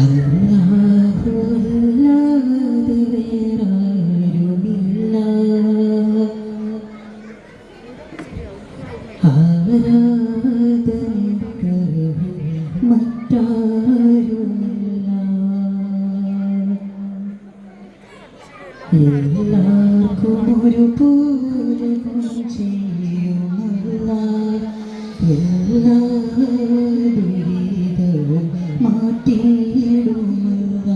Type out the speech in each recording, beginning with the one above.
അല്ലാഹുവല്ലാതെ വേറാരുമില്ല. ആരാധനയ്ക്കർഹൻ മറ്റാരുമില്ല. എല്ലാവർക്കും ഒരുപോലെ ചെയ്യുമല്ല. എല്ലാ ദുരിതവും മാറ്റിയിടുമല്ല.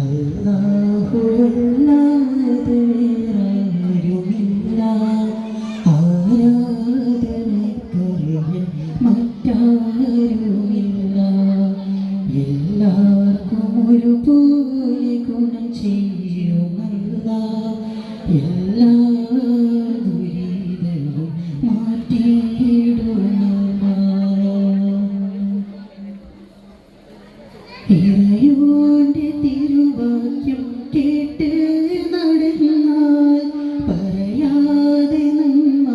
അല്ലാഹുവല്ലാതെ വേറാരുമില്ല. ആരാധനയ്ക്കർഹൻ മറ്റാരുമില്ല. എല്ലാവർക്കും ഒരുപോലെ ഗുണം ചെയ്യുമല്ല. എല്ലാ ദുരിതവും മാറ്റിയിടുമല്ല. ഇറയോന്റെ തിരുവാക്യം കേട്ട് നടന്നാൽ പറയാതെ നന്മ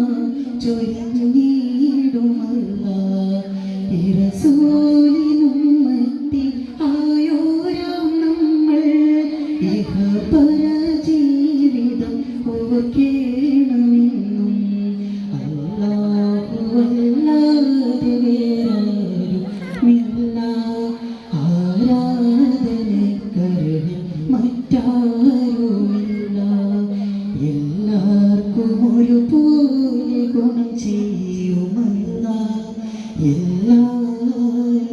ചൊരിഞ്ഞിടുമല്ല. ഇറസൂലിനുമ്മത്തി ആയോരാം നമ്മൾ ഇഹപര ജീവിതം ഓർക്കേണമെന്നും. അല്ലാഹുവല്ലാതെ വേറാരുമില്ല. ആരാധനയ്ക്കർഹൻ മറ്റാരുമില്ല. എല്ലാവർക്കും ഒരുപോലെ ഗുണം ചെയ്യുമല്ല. എല്ലാ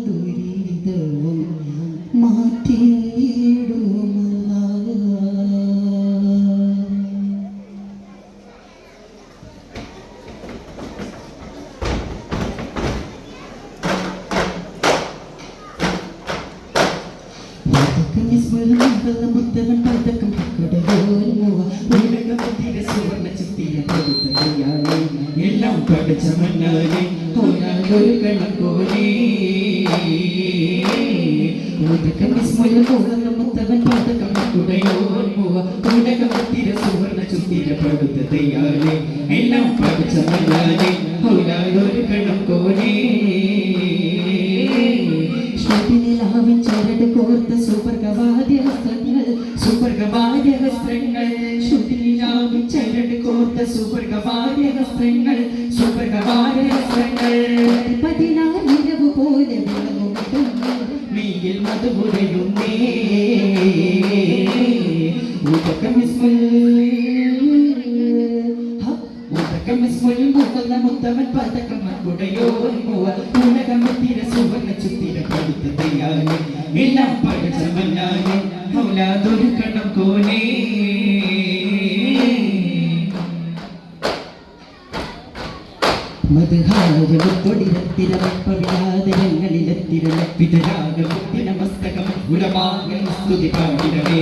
ദുരിതവും മാറ്റിയിടുമല്ല. മുത്തവൻ പതക്കം എല്ലാം പഠിച്ച മന്നാനെ ഒരു കണക്കോനെ മുത്തവൻ പതക്കം സുവർണ ചുത്തിര പടുത്ത തയ്യാറെ എല്ലാം പഠിച്ച മന്നാനെ ഒരു കണക്കോനെ ശ്രുതിനിലാവിൻ ചരട് കോർത്ത സുവർഗവാദ്യവസ്ത്രങ്ങൾ സുവർഗവാദ്യവസ്ത്രങ്ങൾ ശ്രുതിനിലാവിൻ ചരട് കോർത്ത സുവർഗവാദ്യവസ്ത്രങ്ങൾ സുവർഗവാദ്യവസ്ത്രങ്ങൾ 14 പോലെ മെയ്യിൽ മധുപുരയുന്നേ മുത്തവൻ പതക്കം ഉടയോര സുവർണ ചുത്തിര പടുത്ത തയ്യാറെ എല്ലാം പഠിച്ചവനാണ് ഔലാദൊരു കണം കോനേ. മധുഹാരത്തിരങ്ങളിലെത്തിരപ്പിതരാഗ മസ്തകം ഉലമാകൻ സ്തുതി പാടിടവേ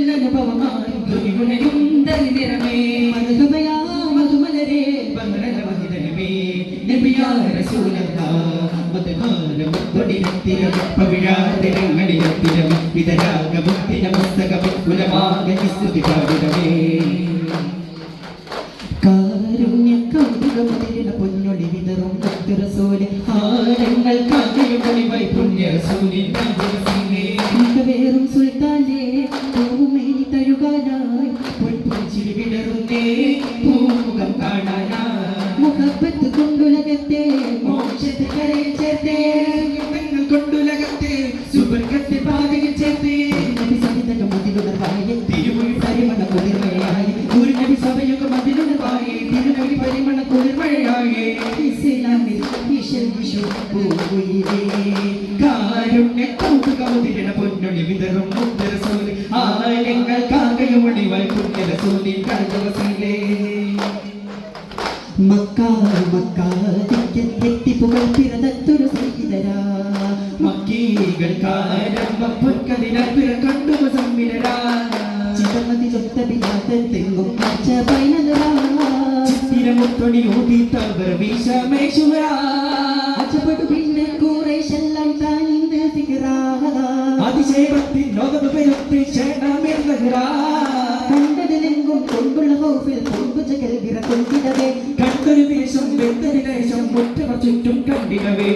അനുഭവമായി മധുമലരേ ബഹരമഹിതനമേ നബിയാ റസൂലല്ലാഹ് മധുഹാരത്തിരങ്ങളിലെത്തിരം വിതരാഗ മസ്തകം ഉലമാകൻ സ്തുതി പാടിടവേ കാരുണ്യ കൗതുകമുതിരിന പൊന്നൊളി വിതറും റസൂലേ ആരങ്ങൾ കാകയുമൊളിവായി പുണ്യ റസൂലിൻ വേറും സുൽത്താനേ പൂമേനി തഴുകാനായി പൊൻപുഞ്ചിരി വിടറുന്നേ പൂമുഖം കാണാനായി മുഹബത്ത് കൊണ്ടുലകത്തെ മോക്ഷത്തെ കരയിൽ ചേർത്തേ കൊണ്ടുലകത്തെ സുവർഗത്തെ പാതയിൽ ചേർത്തേ നബി സവിതകം അതിലുണർവായി തിരുമൊഴി പരിമണ കുളിർമഴയായി ഒരു നബി സഭയുഗം അതിലുണർവായി തിരുനബി പരിമണ കുളിർമഴയായി ഇസ്ലാമിൽ ഈശ്വര വിഷു പൂവുയിലേ കാരുണ്യ കൗതുകമുതിരിന പൊന്നൊളി വിതറും മുത്തരസൂലി ആലങ്ങൾ കാകയുമൊളിവായി പുണ്യരസൂലിൻ കാഴ്ചവസിലേ മക്കാതിക്കെത്തിപ്പുകൾ പിറന്നത്തൊരു സഹിതരാ മക്കീകൾ കാരമ്പ പൊൻകതിരാൽ പിറ കണ്ടുമ സമ്മിലരാ ചിതമതിലൊത്ത ബിലാതൻ തെങ്ങും പച്ച പൈനതരാ ചിത്തിരമുത്തൊടി ഊതിത്തവർ വിഷമേശുവരാ അച്ചപ്പെട്ടു പിന്നെ കൂറേശെല്ലാം താനിന്റെ ഫിക്റാ അതിശയത്തിൻ ലോകത്ത് പെരുത്തി ക്ഷേണമെന്നകരാ കണ്ടതിലെങ്കും കൊണ്ടുള്ള ഹൗഫിൽ കൊമ്പുചകൽ വിറ കൊണ്ടിടവേ കണ്ടൊരു ദേശം വെന്തൊരു ദേശം മുറ്റവർ ചുറ്റും കണ്ടിടവേ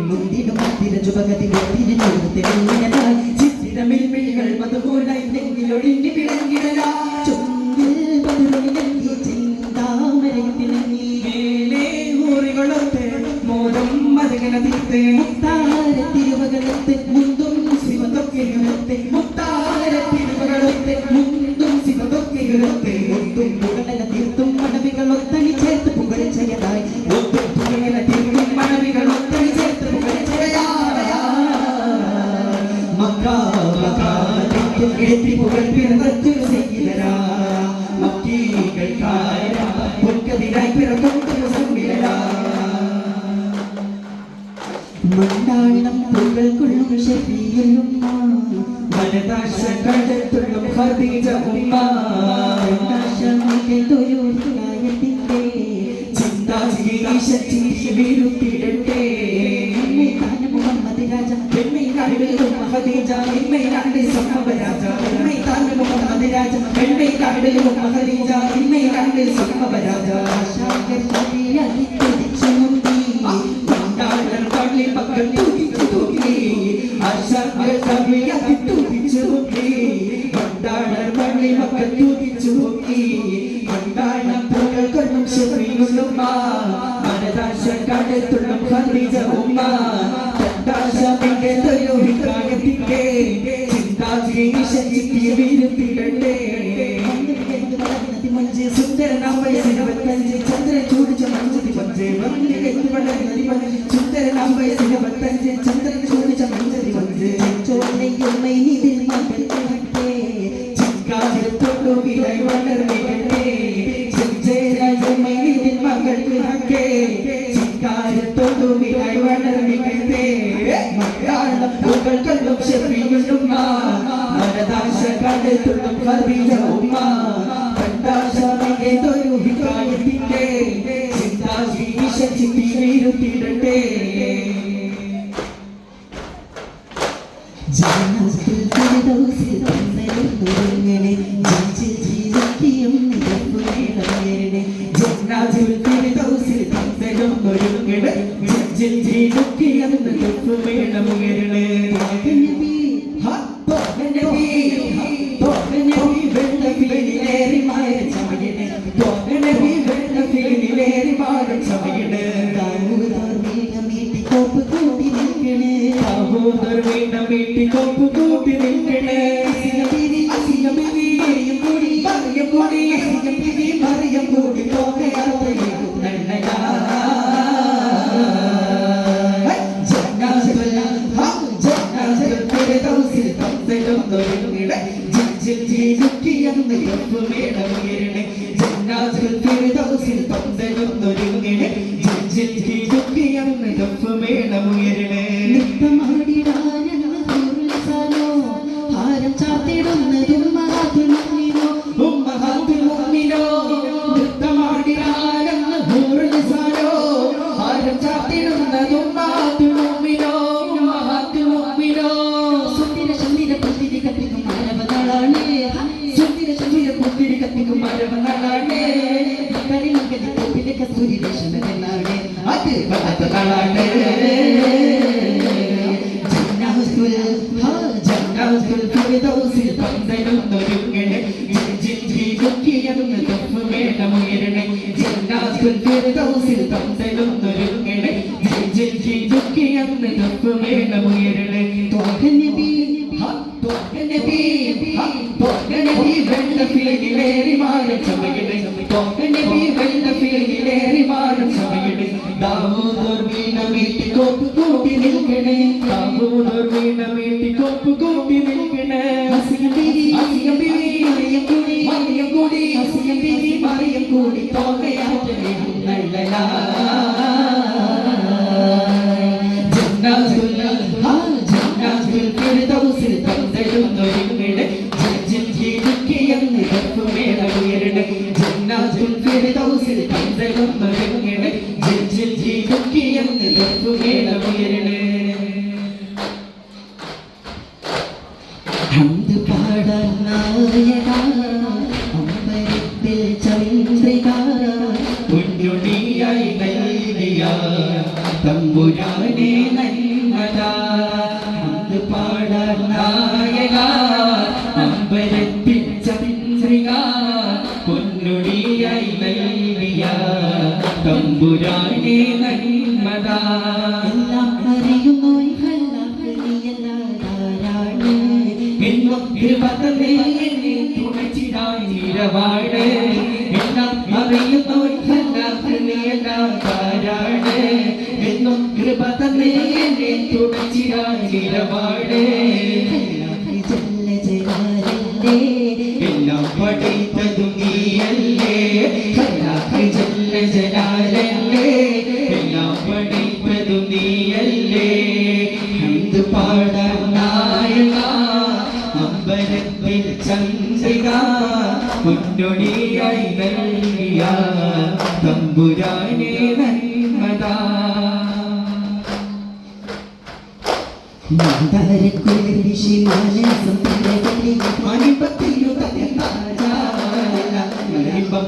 മുന്തിടും മന്ദിര ചുപകതി തിരിഞ്ഞൊഴുത്തിനായി ചിത്തിരമിൽമിഴികൾ മധുപോലായി നെങ്കിലൊഴിഞ്ഞു വിളങ്ങിടലാ ചുണ്ടിൽ പതിരൊളിഞ്ഞി ചിന്താമരയിൽ തിളങ്ങി മേലെ ഊറികളൊത്ത് മോദം മതകന തീർത്ത് മുത്താര തിരുവകളത്ത് മുന്തും ശിവതൊക്കെയുരത്ത് മുത്താര തിരുവകളൊത്ത് മുന്തും ശിവതൊക്കെയുരത്ത് മുത്തും പുകഴല തീർത്തും മണവികളൊത്തണി ചേർത്ത് പുകഴ്ചയതായി ഒത്തും പുകഴല തീർത്തും മണവികളൊത്തണി ചേർത്ത് പുകഴ്ചയതായി മക്കാലത്ത് എത്തി പുകഴ് പിറന്നു ചെയ്തരാ മക്കീകൾക്കായ പൊൻകതിരായി പിറന്നൊരു സമ്മിലരാ മണ്ടാളം പുകൾ കൊള്ളും ഷെഫിയും മനദാശ കടത്തുള്ളും ഖദീജ ഉമ്മ തൊഴിലായത്തിന്റെ ചിന്താശീലി വിരുത്തിടട്ടെ മുഹമ്മദ് രാജ പെൺമൈനാട് ഖദീജ പെൺമൈനാട് സംഭവരാജ പെൺമൈനാട് മുഹമ്മദ് രാജ പെൺമൈനാട് ഖദീജ പെൺമൈനാട് സംഭവരാജ ശാഖർ കവിയായി കൊതിച്ചു മുമ്പി പണ്ടാളർ പള്ളി മക്കൾ തൂക്കിച്ചു തൂക്കി അശാഖർ കവിയായി തൂക്കിച്ചു തൂക്കി പണ്ടാളർ പള്ളി മക്കൾ തൂക്കിച്ചു തൂക്കി പണ്ടാളം പുകൾ കൊള്ളും ഷെഫിയുള്ളുമ്മ മനദാശ കടത്തുള്ളും ഖദീജ ഉമ്മ തണ്ടാശമിന്റെ തൊഴിലാളിക്കാകത്തിന്റെ ചിന്താശീലി വിരുത്തിടട്ടെ സുന്ദരനാമയ സിനവത്തഞ്ച് ചന്ദ്രൻ ചൂടിച്ച മഞ്ചതി പഞ്ച് സുന്ദരനാമയ സിനവത്തഞ്ച് ചന്ദ്രൻ ചൂടിച്ച മഞ്ചതി പഞ്ച് ചോലയുമൈ നിതിൽ മകൾ ചിങ്കാതിരത്തൊണ്ടു വിളை വളർന്നിടട്ടെ ചെഞ്ചേരയുമൈ നിതിൽ മകൾക്ക് ഹക്കേ ചിങ്കാതിരത്തൊണ്ടു വിളை വളർന്നിടട്ടെ മലയാളം പൂക്കൾ കള്ളും ഷെഫിയുള്ളുമ്മ മനദാശ കടത്തുള്ളും ഖദീജ ഉമ്മ പണ്ടാശമിന്റെ തൊഴിലാളിക്കായത്തിന്റെ ചിന്താശീലി വിരുത്തിടട്ടെ ജനത്തിൽ ഫിർദൗസിൽ തന്നൊരുങ്ങണേ നെഞ്ചിൽ ജീവിതം നിറപ്പുനേടമേരണേ ജന്നാതിൽ ഫിർദൗസിൽ തന്നൊരുങ്ങണേ നെഞ്ചിൽ ജീവിതം നിറപ്പുനേടമേരണേ നബി നബി വെള്ളഫീലിലേറി മായ ചമയണേ നബി വെള്ളഫീലിലേറി മായ ചമയണേ ദാവൂദർ വീണമീട്ടി കോപ്പ് കൂട്ടി നിൽക്കണേ സഹോദർ വീണമീട്ടി കോപ്പ് കൂട്ടി നിൽക്കണേ അസിയം ബിബി മറിയം കൂടി മറിയം കൂടി ഹാരം ചാർത്തിടുന്നതും മഹാത്തുൽ മുഅ്മിനോ സുന്ദര സുന്ദര പുത്തിരി കത്തിക്കും മരവനാളാണ് സുന്ദര സുന്ദര പുത്തിരി കത്തിക്കും മരവനാളാണ് കരിമകനി കോപ്പിലെ കസ്തൂരി വേഷമെന്നാണ് അത് വളർത്തകളാണ് ജന്നാത്തുൽ ഫിർദൗസിൽ പന്തലുന്നൊരുങ്ങണേ ജിൽജിൽജിലുക്കിയെന്ന് തഫ്മേണമുയരണേ ജന്നാത്തുൽ ഫിർദൗസിൽ പന്തലുന്നൊരുങ്ങണേ ജിൽജിൽജിലുക്കിയെന്ന് തഫ്മേണമുയരണേ നബി വെള്ളഫീലിലേറി മാറും സമയണേ നബി വെള്ളഫീലിലേറി മാറും സമയണേ ദാവൂദർ വീണമീട്ടി കോപ്പ് കൂട്ടി നിൽക്കണേ ദാവൂദർ വീണമീട്ടി കോപ്പ് കൂട്ടി നിൽക്കണേ അസിയം ബിബി മറിയം കൂടി അസിയം ബിബി മറിയം കൂടി തോകയാറ്റലേ നല്ലലാ ജന്നാത്തുൽ ഫിർദൗസിൽ പന്തലുന്നൊരുങ്ങണേ ജിൽജിൽജിലുക്കിയെന്ന് തഫ്മേണമുയരണേ ജന്നാത്തുൽ ഫിർദൗസിൽ പന്തലുന്നൊരുങ്ങണേ ജിൽജിൽജിലുക്കിയെന്ന് തഫ്മേണമുയരണേ ഹംദ് പാടാൻ നായക അമ്പരത്തിൽ ചന്ദ്രിക പൊന്നുണിയായി നൽകിയ തമ്പുരാനെ നന്മതാ അത് പാടാൻ നായക അമ്പലത്തിൽ ചന്ദ്രിക പൊന്നുണിയായി നൽകിയ തമ്പുരാനെ നന്മതാ എല്ലാം അറിയുന്നു എന്നും കൃപതമേ എന്നെ തുണച്ചിടാൻ നിരവാട് എല്ലാം അറിയുന്നു ഹൃദയനാകാരാണ് എന്നും കൃപതമേ എന്നെ തുണച്ചിടാൻ നിരവാട് എല്ലാം പഠിത്തതും നീയല്ലേ ജല്ല ജലാലല്ലേ എല്ലാം പഠിത്തതും നീയല്ലേ എന്ത് പാടാൻ നായക അമ്പലത്തിൽ ചന്ദ്രിക പൊന്നൊടിയായി നൽകിയ തമ്പുരാനെ നന്മതാ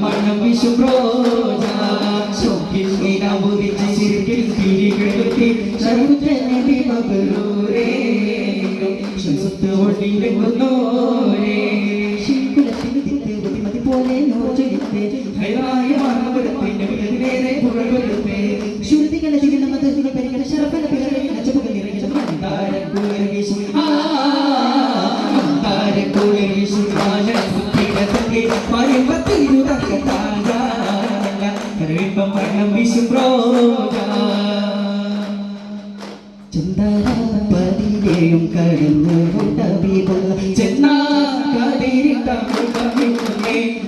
മണം വിശുബ്രോജ ശോഭിൽ നീരാവുതിച്ച് ശിരിക്കിൽ തിരികെടുത്തി ശരുദ്ധനെ മകളൂരേ ശംസുത്ത് ഒളിയിലെങ്ങുന്നോരേ പോലെ നോച്ചൊലിത്തെ ഹൈറായ മാനവരത്തിന്റെ വിലതിനേറെ പുറകൊരുത്തേ ശ്രുതികളെ തിരുനമതത്തിലെ പരിഗണ ശരഫല പിറകെ നച്ചപ്പുകൾ നിറഞ്ഞ താരക്കുളിർ വിശു താരക്കുളിർ വിശു ആനന്ദത്തിരതേ മറിമ്പത്തിരുതക്കത്താജ കരവിമ്പം മരണം വിശു പ്രോജ ചന്ദനപ്പതിരെയും കടന്നു കൊണ്ടവിപുള്ള ചെന്നാകതിരിട്ട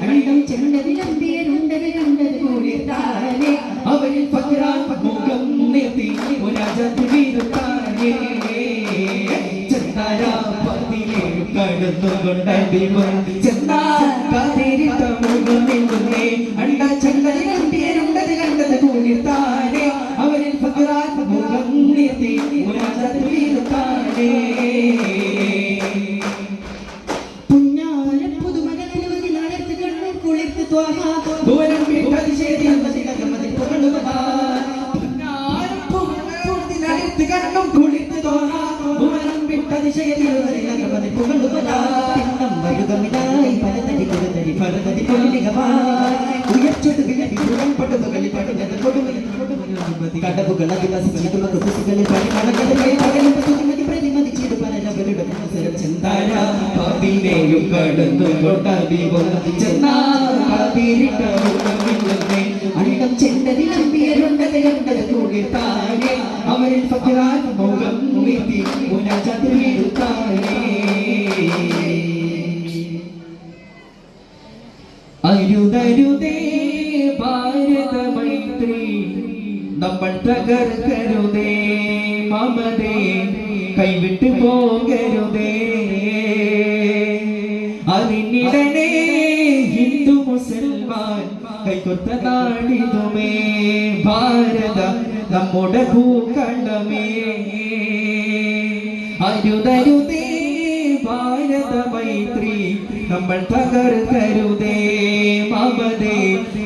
അണ്ടം ചെണ്ടതിലമ്പിയരുണ്ടത് കണ്ടത് കൂടിത്താനെ അവരിൽ പകരാൻ മുഖം നിർത്തി ഒരാജാതി വീരുത്താനേ ചെന്നാരാപതിലേഴു കടന്നുകൊണ്ടടിവർ ചെന്നാകതിരിട്ട മുഖം നിൽക്കുന്നേ അണ്ട ചെണ്ടതിലമ്പിയരുണ്ടത് കണ്ടത് കൂടിത്താനെ അവരിൽ പകരാൻ മുഖം നിർത്തി ഒരാജാതി വീരുത്താനേ ദൂരം വിട്ടതിശേരി അമ്പതിലകമതിൽ പുകഴുവതാ പുന്നാരപ്പുകഴുതിനടുത്ത് കണ്ണും കുളിർത്ത് തോന്നാ ദൂരം വിട്ടതിശേരി അമ്പതിലകമതിൽ പുകഴുവതാ പിണ്ണം വഴുകമിതായി പലതടി കൊടുതടി പലതടി കൊള്ളികവായി ഉയർച്ചൊട്ട് വിലടി പുറംപടുമകളിൽ പടുന്നത് കൊടുമതി കടവുകൾ അധിവസിച്ചിട്ടുള്ള കുതിസുകളിൽ പണിമണകളിലെ പകലും പുതുമതി പ്രതിമതി ചെയ്തു പലവരുടെ മനസ്സിലും ചെന്താര പതിനെയും കടന്നു കൊണ്ടവിവർ ചെന്നാകതിരിട്ട മുഖം നിൽക്കുന്നേ അണ്ടം ചെണ്ടതിലമ്പിയരുണ്ടത് കണ്ടത് കൂടിത്താനേ അവരിൽ പകരാൻ മുഖം നിർത്തി ഉനജാതി വീരുത്താനേ അരുതരുതേ ഭാരത മൈത്രി നമ്മൾ തകർക്കരുതേ മമതേ കൈവിട്ടു പോകരുതേ അതിനിടനെ ഹിന്ദു മുസൽമാൻ കൈകൊത്ത നാടിതുമേ ഭാരത നമ്മുടെ ഭൂഖണ്ഡമേ അരുതരുതേ ഭാരത മൈത്രി നമ്മൾ തകർക്കരുതേ മമതേ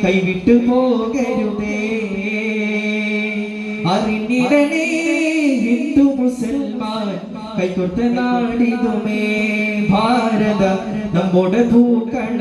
കൈവിട്ടു പോകരുതേ അറിഞ്ഞിടണേ ഹിന്ദു മുസൽമാൻ കൈകൊത്ത നാടിതുമേ ഭാരത നമ്മുടെ ഭൂഖണ്ഡം